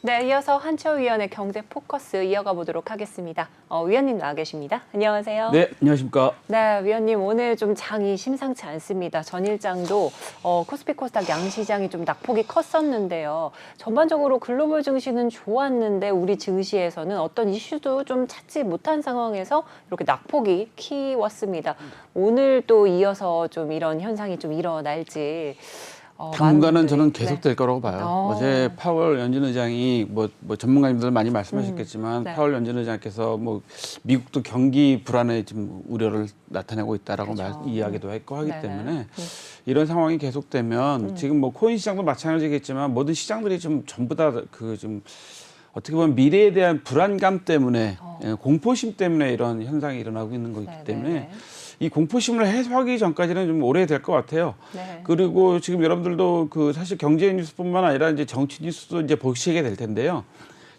네, 이어서 한철 위원의 경제 포커스 이어가 보도록 하겠습니다. 위원님 나와 계십니다. 안녕하세요. 네, 안녕하십니까. 네, 위원님 오늘 좀 장이 심상치 않습니다. 전일장도 코스피 코스닥 양시장이 좀 낙폭이 컸었는데요. 전반적으로 글로벌 증시는 좋았는데 우리 증시에서는 어떤 이슈도 좀 찾지 못한 상황에서 이렇게 낙폭이 키웠습니다. 오늘 또 이어서 좀 이런 현상이 좀 일어날지. 당분간은 저는 계속될 거라고 봐요. 어제 파월 연준 의장이 뭐 전문가님들 많이 말씀하셨겠지만 네. 연준 의장께서 뭐 미국도 경기 불안에 좀 우려를 나타내고 있다라고 그렇죠. 이야기도 했고 하기 네네. 때문에 이런 상황이 계속되면 지금 뭐 코인 시장도 마찬가지겠지만 모든 시장들이 좀 전부 다 그 좀 어떻게 보면 미래에 대한 불안감 때문에 공포심 때문에 이런 현상이 일어나고 있는 거기 때문에 이 공포심을 해소하기 전까지는 좀 오래될 것 같아요. 네. 그리고 지금 여러분들도 그 사실 경제 뉴스뿐만 아니라 이제 정치 뉴스도 이제 보시게 될 텐데요.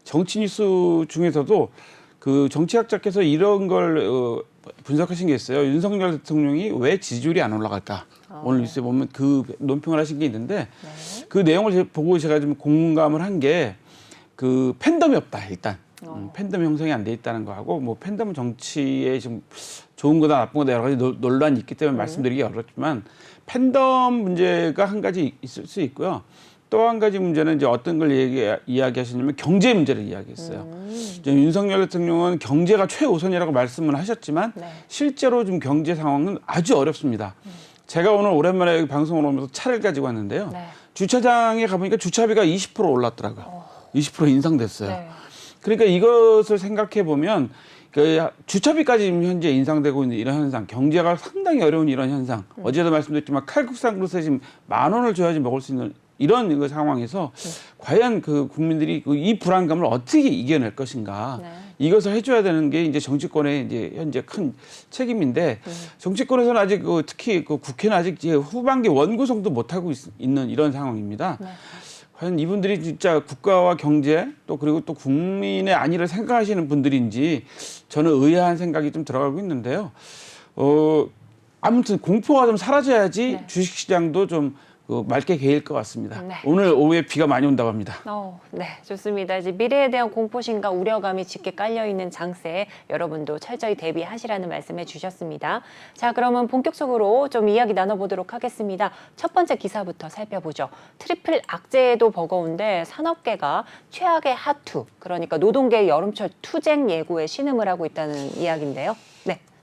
정치 뉴스 중에서도 그 정치학자께서 이런 걸 분석하신 게 있어요. 윤석열 대통령이 왜 지지율이 안 올라갈까? 오늘 뉴스에 보면 그 논평을 하신 게 있는데 그 내용을 보고 제가 좀 공감을 한 게 그 팬덤이 없다 일단. 팬덤 형성이 안 돼 있다는 거하고 뭐 팬덤 정치에 좀 좋은 거다 나쁜 거다 여러 가지 논란이 있기 때문에 말씀드리기 어렵지만 팬덤 문제가 한 가지 있을 수 있고요. 또 한 가지 문제는 이제 어떤 걸 이야기하시냐면 경제 문제를 이야기했어요. 이제 윤석열 대통령은 경제가 최우선이라고 말씀을 하셨지만 실제로 좀 경제 상황은 아주 어렵습니다. 제가 오늘 오랜만에 방송을 오면서 차를 가지고 왔는데요. 주차장에 가보니까 주차비가 20% 올랐더라고요. 20% 인상됐어요. 그러니까 이것을 생각해 보면 그 주차비까지 지금 현재 인상되고 있는 이런 현상, 경제가 상당히 어려운 이런 현상. 어제도 말씀드렸지만 칼국수 한 그릇에 지금 10,000원을 줘야지 먹을 수 있는 이런 상황에서 과연 그 국민들이 이 불안감을 어떻게 이겨낼 것인가. 이것을 해줘야 되는 게 이제 정치권의 이제 현재 큰 책임인데 정치권에서는 아직 특히 그 국회는 아직 이제 후반기 원구성도 못 하고 있는 이런 상황입니다. 과연 이분들이 진짜 국가와 경제 또 그리고 또 국민의 안위를 생각하시는 분들인지 저는 의아한 생각이 좀 들어가고 있는데요. 아무튼 공포가 좀 사라져야지 주식시장도 좀 맑게 개일 것 같습니다. 오늘 오후에 비가 많이 온다고 합니다. 네, 좋습니다. 이제 미래에 대한 공포심과 우려감이 짙게 깔려있는 장세에 여러분도 철저히 대비하시라는 말씀해 주셨습니다. 자, 그러면 본격적으로 좀 이야기 나눠보도록 하겠습니다. 첫 번째 기사부터 살펴보죠. 트리플 악재에도 버거운데 산업계가 최악의 핫투, 그러니까 노동계 여름철 투쟁 예고에 신음을 하고 있다는 이야기인데요.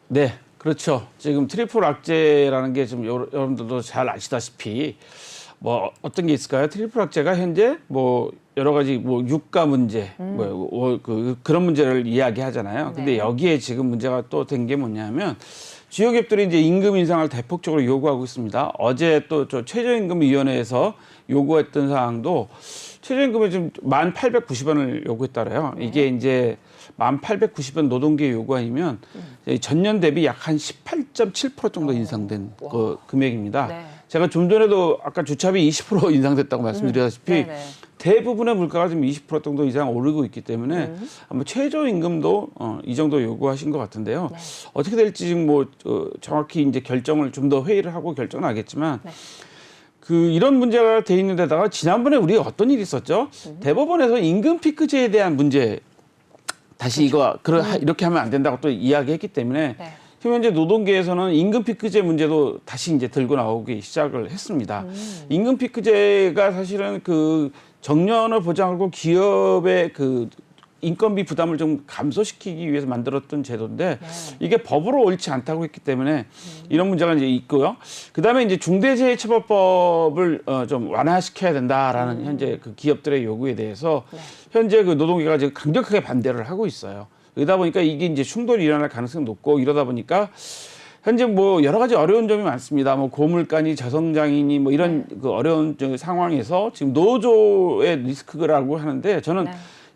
네. 그렇죠. 지금 트리플 악재라는 게 지금 여러분들도 잘 아시다시피 뭐 어떤 게 있을까요? 트리플 악재가 현재 뭐 여러 가지 뭐 유가 문제, 그런 문제를 이야기하잖아요. 근데 여기에 지금 문제가 또 된 게 뭐냐면 주요 기업들이 이제 임금 인상을 대폭적으로 요구하고 있습니다. 어제 또 저 최저임금위원회에서 요구했던 사항도 최저임금이 지금 1,890원을 요구했다래요. 이게 이제 1,890원 노동계 요구아니면 전년 대비 약 한 18.7% 정도 인상된 그 금액입니다. 제가 좀 전에도 아까 주차비 20% 인상됐다고 말씀드렸다시피 대부분의 물가가 지금 20% 정도 이상 오르고 있기 때문에 아마 최저임금도 이 정도 요구하신 것 같은데요. 어떻게 될지 지금 뭐 정확히 이제 결정을 좀 더 회의를 하고 결정하겠지만 이런 문제가 돼 있는 데다가 지난번에 우리가 어떤 일이 있었죠? 대법원에서 임금 피크제에 대한 문제 다시 이렇게 하면 안 된다고 또 이야기했기 때문에 지금 현재 노동계에서는 임금 피크제 문제도 다시 이제 들고 나오기 시작을 했습니다. 임금 피크제가 사실은 그 정년을 보장하고 기업의 그 인건비 부담을 좀 감소시키기 위해서 만들었던 제도인데 이게 법으로 옳지 않다고 했기 때문에 이런 문제가 이제 있고요. 그다음에 이제 중대재해처벌법을 좀 완화시켜야 된다라는 현재 그 기업들의 요구에 대해서 현재 그 노동계가 지금 강력하게 반대를 하고 있어요. 그러다 보니까 이게 이제 충돌이 일어날 가능성이 높고 이러다 보니까 현재 뭐 여러 가지 어려운 점이 많습니다. 뭐 고물가니 저성장이니 뭐 이런 그 어려운 상황에서 지금 노조의 리스크라고 하는데 저는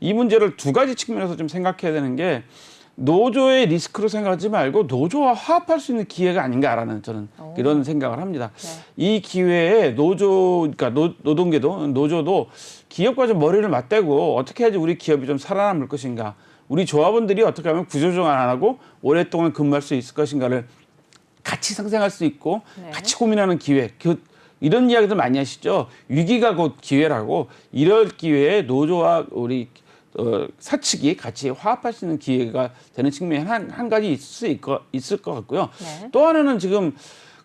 이 문제를 두 가지 측면에서 좀 생각해야 되는 게 노조의 리스크로 생각하지 말고 노조와 화합할 수 있는 기회가 아닌가라는 저는 이런 생각을 합니다. 이 기회에 그러니까 노조도 기업과 좀 머리를 맞대고 어떻게 해야지 우리 기업이 좀 살아남을 것인가, 우리 조합원들이 어떻게 하면 구조조정 안 하고 오랫동안 근무할 수 있을 것인가를 같이 상생할 수 있고 같이 고민하는 기회, 이런 이야기들 많이 하시죠. 위기가 곧 기회라고. 이럴 기회에 노조와 우리 사측이 같이 화합할 수 있는 기회가 되는 측면이 한 가지 있을 것 같고요. 네. 또 하나는 지금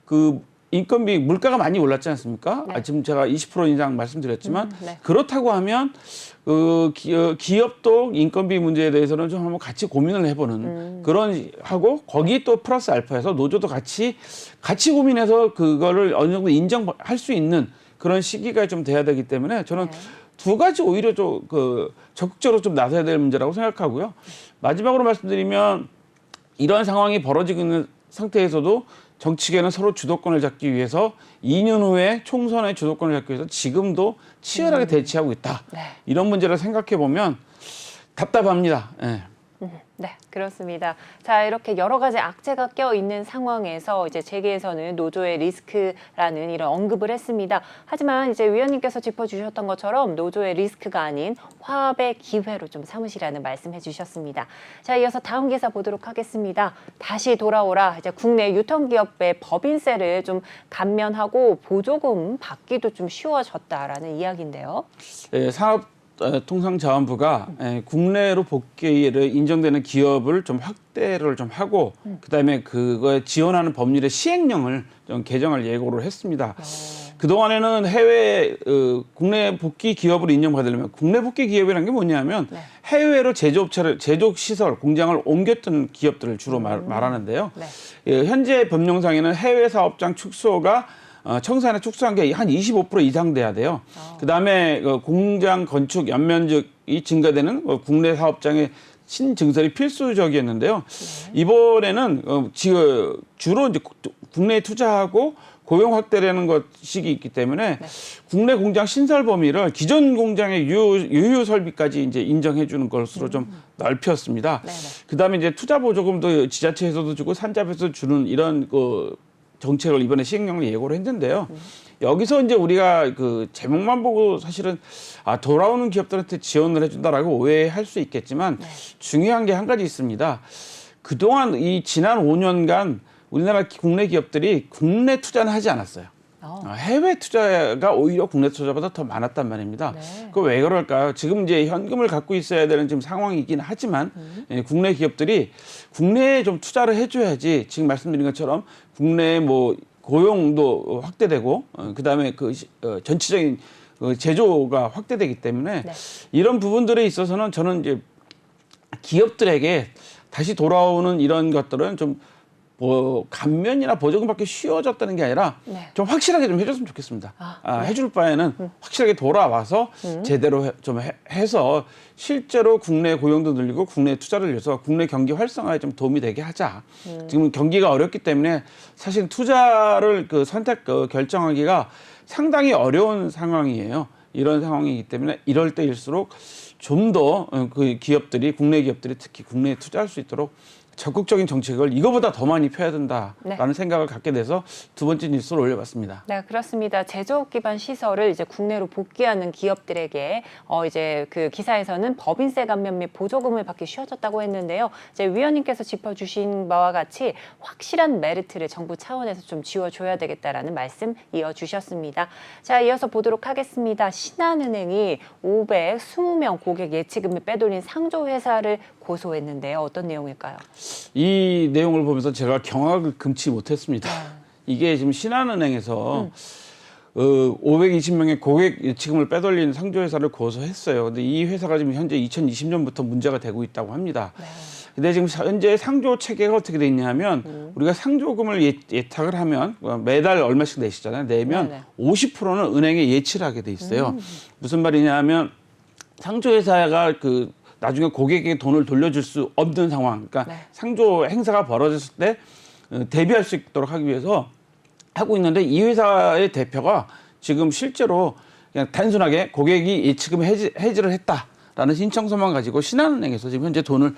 그 인건비 물가가 많이 올랐지 않습니까? 네. 지금 제가 20% 인상 말씀드렸지만 네. 그렇다고 하면 기업도 인건비 문제에 대해서는 좀 한번 같이 고민을 해보는 그런 하고 거기 또 플러스 알파해서 노조도 같이 고민해서 그거를 어느 정도 인정할 수 있는 그런 시기가 좀 돼야 되기 때문에 저는 네. 두 가지 오히려 좀 적극적으로 좀 나서야 될 문제라고 생각하고요. 마지막으로 말씀드리면 이런 상황이 벌어지고 있는 상태에서도 정치계는 서로 주도권을 잡기 위해서 2년 후에 총선의 주도권을 잡기 위해서 지금도 치열하게 대치하고 있다. 네. 이런 문제를 생각해 보면 답답합니다. 예. 네, 그렇습니다. 자, 이렇게 여러 가지 악재가 껴있는 상황에서 이제 재계에서는 노조의 리스크라는 이런 언급을 했습니다. 하지만 이제 위원님께서 짚어주셨던 것처럼 노조의 리스크가 아닌 화합의 기회로 좀 삼으시라는 말씀해 주셨습니다. 자, 이어서 다음 기사 보도록 하겠습니다. 다시 돌아오라. 이제 국내 유통기업의 법인세를 좀 감면하고 보조금 받기도 좀 쉬워졌다라는 이야기인데요. 예, 산업통상자원부가 국내로 복귀를 인정되는 기업을 좀 확대를 좀 하고 그다음에 그거에 지원하는 법률의 시행령을 좀 개정을 예고를 했습니다. 그동안에는 해외 국내 복귀 기업으로 인정받으려면 국내 복귀 기업이라는 게 뭐냐면 네. 해외로 제조업 시설, 공장을 옮겼던 기업들을 주로 말하는데요. 네. 예, 현재 법령상에는 해외 사업장 축소가 청사나 축소한 게 한 25% 이상 돼야 돼요. 그다음에 공장 건축 연면적이 증가되는 국내 사업장의 신증설이 필수적이었는데요. 이번에는 주로 이제 국내에 투자하고 고용 확대라는 것이 있기 때문에 국내 공장 신설 범위를 기존 공장의 유효 설비까지 이제 인정해 주는 것으로 좀 넓혔습니다. 그다음에 이제 투자 보조금도 지자체에서도 주고 산자부에서 주는 이런 정책을 이번에 시행령을 예고를 했는데요. 여기서 이제 우리가 그 제목만 보고 사실은 돌아오는 기업들한테 지원을 해준다라고 오해할 수 있겠지만 중요한 게 한 가지 있습니다. 그동안 이 지난 5년간 우리나라 국내 기업들이 국내 투자는 하지 않았어요. 해외 투자가 오히려 국내 투자보다 더 많았단 말입니다. 그거 왜 그럴까요? 지금 이제 현금을 갖고 있어야 되는 지금 상황이긴 하지만 국내 기업들이 국내에 좀 투자를 해줘야지 지금 말씀드린 것처럼 국내 뭐 고용도 확대되고 그다음에 전체적인 제조가 확대되기 때문에 이런 부분들에 있어서는 저는 이제 기업들에게 다시 돌아오는 이런 것들은 좀 감면이나 보조금 받기 쉬워졌다는 게 아니라 좀 확실하게 좀 해줬으면 좋겠습니다. 해줄 바에는 확실하게 돌아와서 제대로 좀 해서 실제로 국내 고용도 늘리고 국내 투자를 위해서 국내 경기 활성화에 좀 도움이 되게 하자. 지금 경기가 어렵기 때문에 사실 투자를 결정하기가 상당히 어려운 상황이에요. 이런 상황이기 때문에 이럴 때일수록 좀 더 그 기업들이 국내 기업들이 특히 국내에 투자할 수 있도록 적극적인 정책을 이거보다 더 많이 펴야 된다라는 생각을 갖게 돼서 두 번째 뉴스를 올려봤습니다. 네, 그렇습니다. 제조업 기반 시설을 이제 국내로 복귀하는 기업들에게 이제 그 기사에서는 법인세 감면 및 보조금을 받기 쉬워졌다고 했는데요. 이제 위원님께서 짚어주신 바와 같이 확실한 메리트를 정부 차원에서 좀 지워줘야 되겠다라는 말씀 이어주셨습니다. 자, 이어서 보도록 하겠습니다. 신한은행이 520명 고객 예치금을 빼돌린 상조회사를 고소했는데요. 어떤 내용일까요? 이 내용을 보면서 제가 경악을 금치 못했습니다. 이게 지금 신한은행에서 520명의 고객 예치금을 빼돌린 상조회사를 고소했어요. 근데 이 회사가 지금 현재 2020년부터 문제가 되고 있다고 합니다. 근데 지금 현재 상조 체계가 어떻게 돼 있냐면 우리가 상조금을 예탁을 하면 매달 얼마씩 내시잖아요. 내면 50%는 은행에 예치를 하게 돼 있어요. 무슨 말이냐면 상조회사가 나중에 고객에게 돈을 돌려줄 수 없는 상황, 그러니까 상조 행사가 벌어졌을 때 대비할 수 있도록 하기 위해서 하고 있는데 이 회사의 대표가 지금 실제로 그냥 단순하게 고객이 예치금 해지를 했다라는 신청서만 가지고 신한은행에서 지금 현재 돈을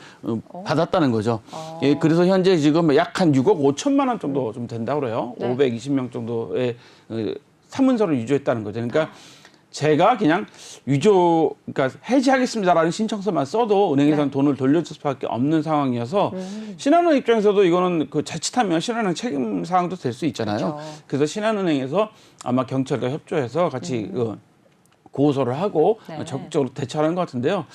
받았다는 거죠. 예, 그래서 현재 지금 약 한 6억 5천만 원 정도 좀 된다고 그래요. 520명 정도의 사문서를 유조했다는 거죠. 그러니까 제가 그냥 그러니까 해지하겠습니다라는 신청서만 써도 은행에서는 돈을 돌려줄 수밖에 없는 상황이어서 신한은행 입장에서도 이거는 그 자칫하면 신한은행 책임 사항도 될 수 있잖아요. 그렇죠. 그래서 신한은행에서 아마 경찰과 협조해서 같이 고소를 하고 네. 적극적으로 대처하는 것 같은데요.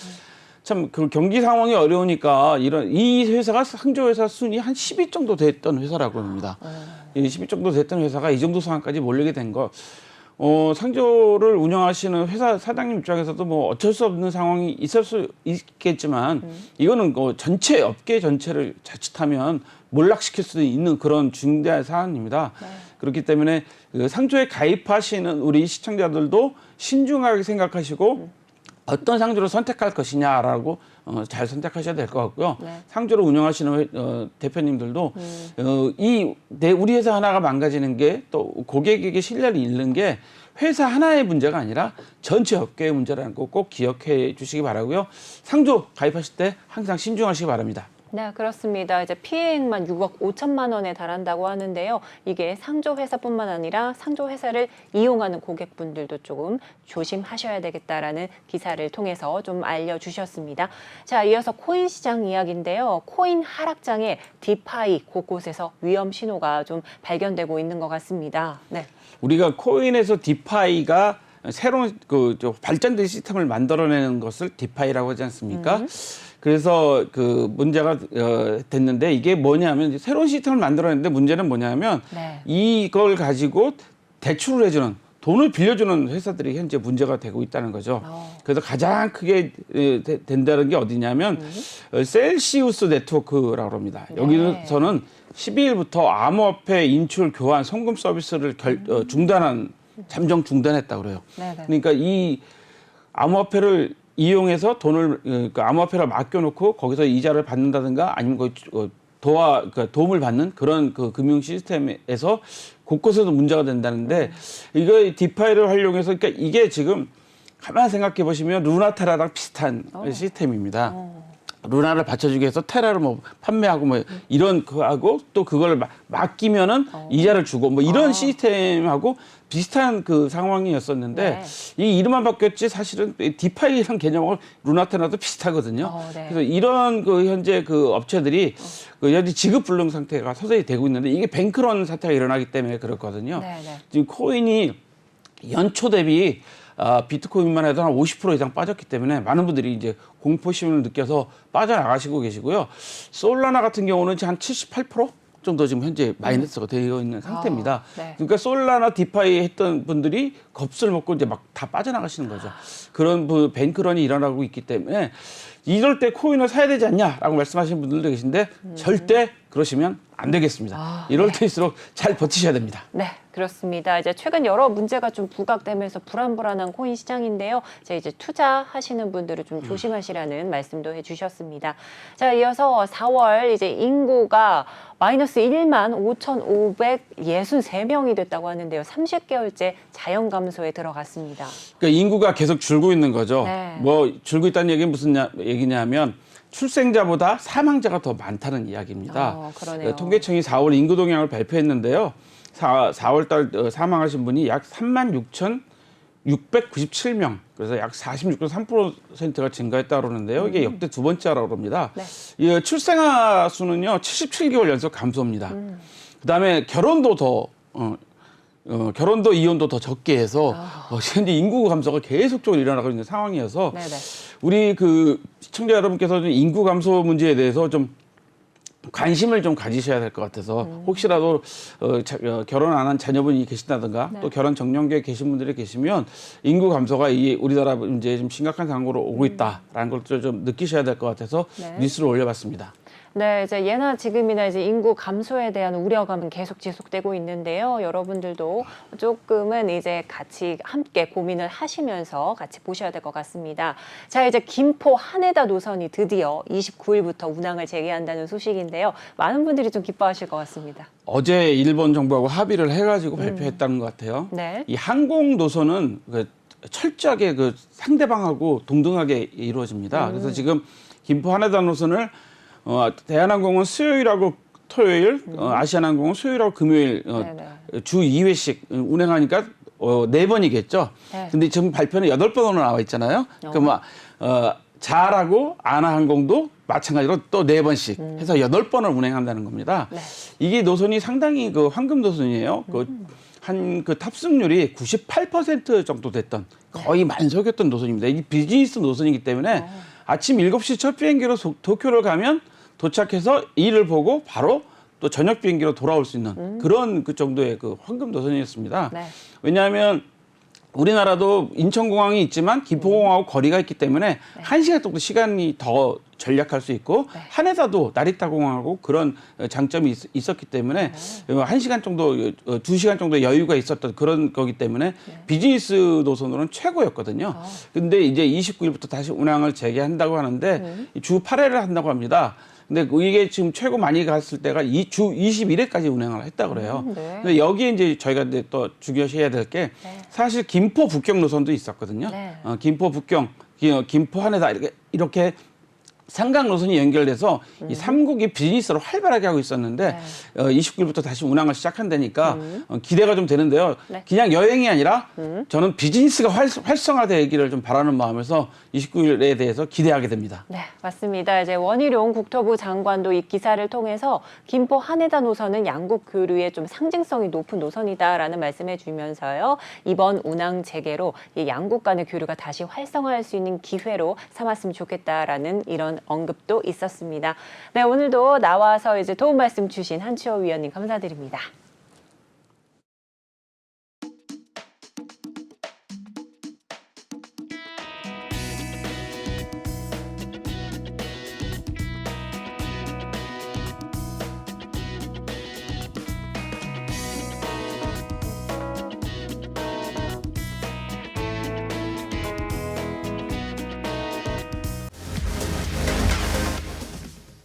참 그 경기 상황이 어려우니까 이 회사가 상조회사 순위 한 10위 정도 됐던 회사라고 합니다. 이 10위 정도 됐던 회사가 이 정도 상황까지 몰리게 된 거. 상조를 운영하시는 회사 사장님 입장에서도 뭐 어쩔 수 없는 상황이 있을 수 있겠지만 이거는 전체 업계 전체를 자칫하면 몰락시킬 수 있는 그런 중대한 사안입니다. 네. 그렇기 때문에 그 상조에 가입하시는 우리 시청자들도 신중하게 생각하시고 어떤 상조를 선택할 것이냐라고 잘 선택하셔야 될 것 같고요. 네. 상조를 운영하시는 대표님들도 우리 회사 하나가 망가지는 게 또 고객에게 신뢰를 잃는 게 회사 하나의 문제가 아니라 전체 업계의 문제라는 거 꼭 기억해 주시기 바라고요. 상조 가입하실 때 항상 신중하시기 바랍니다. 네, 그렇습니다. 이제 피해액만 6억 5천만 원에 달한다고 하는데요. 이게 상조 회사뿐만 아니라 상조 회사를 이용하는 고객분들도 조금 조심하셔야 되겠다라는 기사를 통해서 좀 알려주셨습니다. 자, 이어서 코인 시장 이야기인데요. 코인 하락장에 디파이 곳곳에서 위험 신호가 좀 발견되고 있는 것 같습니다. 네. 우리가 코인에서 디파이가 새로운 발전된 시스템을 만들어내는 것을 디파이라고 하지 않습니까? 그래서 그 문제가 됐는데 이게 뭐냐면 새로운 시스템을 만들어냈는데 문제는 뭐냐면 네. 이걸 가지고 대출을 해주는 돈을 빌려주는 회사들이 현재 문제가 되고 있다는 거죠. 그래서 가장 크게 된다는 게 어디냐면 셀시우스 네트워크라고 합니다. 네. 여기서는 12일부터 암호화폐 인출 교환 송금 서비스를 잠정 중단했다고 그래요. 네네. 그러니까 이 암호화폐를 이용해서 그러니까 암호화폐를 맡겨놓고 거기서 이자를 받는다든가 아니면 도움을 받는 그런 그 금융 시스템에서 곳곳에서 문제가 된다는데 이거 디파이를 활용해서 그러니까 이게 지금 가만 생각해 보시면 루나테라랑 비슷한 시스템입니다. 루나를 받쳐주기 위해서 테라를 뭐 판매하고 뭐 이런 거하고 또 그걸 맡기면은 이자를 주고 뭐 이런 시스템하고 비슷한 그 상황이었었는데 네. 이 이름만 바뀌었지 사실은 디파이랑 개념하고 루나테라도 비슷하거든요. 네. 그래서 이런 그 현재 그 업체들이 그 현재 지급 불능 상태가 서서히 되고 있는데 이게 뱅크런 사태가 일어나기 때문에 그렇거든요. 네, 네. 지금 코인이 연초 대비 비트코인만 해도 한 50% 이상 빠졌기 때문에 많은 분들이 이제 공포심을 느껴서 빠져나가시고 계시고요. 솔라나 같은 경우는 한 78% 정도 지금 현재 마이너스가 되어 있는 상태입니다. 네. 그러니까 솔라나 디파이 했던 분들이 겁을 먹고 이제 막 다 빠져나가시는 거죠. 그런 뱅크런이 일어나고 있기 때문에 이럴 때 코인을 사야 되지 않냐라고 말씀하시는 분들도 계신데 절대 그러시면 안 되겠습니다. 이럴 때일수록 잘 버티셔야 됩니다. 네, 그렇습니다. 이제 최근 여러 문제가 좀 부각되면서 불안불안한 코인 시장인데요. 이제 투자하시는 분들은 좀 조심하시라는 말씀도 해주셨습니다. 자, 이어서 4월 이제 인구가 마이너스 1만 5,563명이 됐다고 하는데요. 30개월째 자연 감소에 들어갔습니다. 그러니까 인구가 계속 줄고 있는 거죠. 네. 뭐 줄고 있다는 얘기는 무슨 얘기냐면 출생자보다 사망자가 더 많다는 이야기입니다. 그러네요. 통계청이 4월 인구 동향을 발표했는데요. 4월 달 사망하신 분이 약 36,697명. 그래서 약 46.3%가 증가했다고 그러는데요. 이게 역대 두 번째라고 합니다. 네. 이 출생아 수는요. 77개월 연속 감소입니다. 그다음에 결혼도 결혼도 이혼도 더 적게 해서 현재 인구 감소가 계속적으로 일어나고 있는 상황이어서 네네. 우리 그 시청자 여러분께서 인구 감소 문제에 대해서 좀 관심을 좀 가지셔야 될 것 같아서 혹시라도 결혼 안 한 자녀분이 계신다든가 또 결혼 정년기에 계신 분들이 계시면 인구 감소가 이 우리나라 이제 좀 심각한 상황으로 오고 있다라는 걸 좀 느끼셔야 될 것 같아서 뉴스를 올려봤습니다. 네, 이제 예나 지금이나 이제 인구 감소에 대한 우려감은 계속 지속되고 있는데요. 여러분들도 조금은 이제 같이 함께 고민을 하시면서 같이 보셔야 될 것 같습니다. 자, 이제 김포 하네다 노선이 드디어 29일부터 운항을 재개한다는 소식인데요. 많은 분들이 좀 기뻐하실 것 같습니다. 어제 일본 정부하고 합의를 해가지고 발표했다는 것 같아요. 네. 이 항공 노선은 철저하게 그 상대방하고 동등하게 이루어집니다. 그래서 지금 김포 하네다 노선을 대한항공은 수요일하고 토요일, 아시아나항공은 수요일하고 금요일 주 2회씩 운행하니까 4번이겠죠. 네. 근데 지금 발표는 8번으로 나와 있잖아요. 그러면 잘하고 아나항공도 마찬가지로 또 4번씩 해서 8번을 운행한다는 겁니다. 네. 이게 노선이 상당히 그 황금 노선이에요. 그 탑승률이 98% 정도 됐던 거의 만석이었던 노선입니다. 이게 비즈니스 노선이기 때문에 아침 7시 첫 비행기로 도쿄를 가면 도착해서 일을 보고 바로 또 저녁 비행기로 돌아올 수 있는 그런 그 정도의 그 황금 노선이었습니다. 네. 왜냐하면 우리나라도 인천공항이 있지만 김포공항하고 거리가 있기 때문에 1시간 정도 시간이 더 절약할 수 있고 하네다도 나리타공항하고 그런 장점이 있었기 때문에 1시간 정도, 2시간 정도 여유가 있었던 그런 거기 때문에 비즈니스 노선으로는 최고였거든요. 근데 이제 29일부터 다시 운항을 재개한다고 하는데 주 8회를 한다고 합니다. 근데 이게 지금 최고 많이 갔을 때가 주 21회까지 운행을 했다 그래요. 네. 근데 여기에 이제 저희가 이제 또 중요시해야 될 게 사실 김포 북경 노선도 있었거든요. 네. 김포 북경, 김포 하네다 이렇게 삼각 노선이 연결돼서 이 삼국이 비즈니스로 활발하게 하고 있었는데 29일부터 다시 운항을 시작한다니까 기대가 좀 되는데요. 네. 그냥 여행이 아니라 저는 비즈니스가 활성화되기를 좀 바라는 마음에서 29일에 대해서 기대하게 됩니다. 네, 맞습니다. 이제 원희룡 국토부 장관도 이 기사를 통해서 김포 하네다 노선은 양국 교류에 좀 상징성이 높은 노선이다라는 말씀해 주면서요. 이번 운항 재개로 이 양국 간의 교류가 다시 활성화할 수 있는 기회로 삼았으면 좋겠다라는 이런 언급도 있었습니다. 네, 오늘도 나와서 이제 도움 말씀 주신 한치호 위원님 감사드립니다.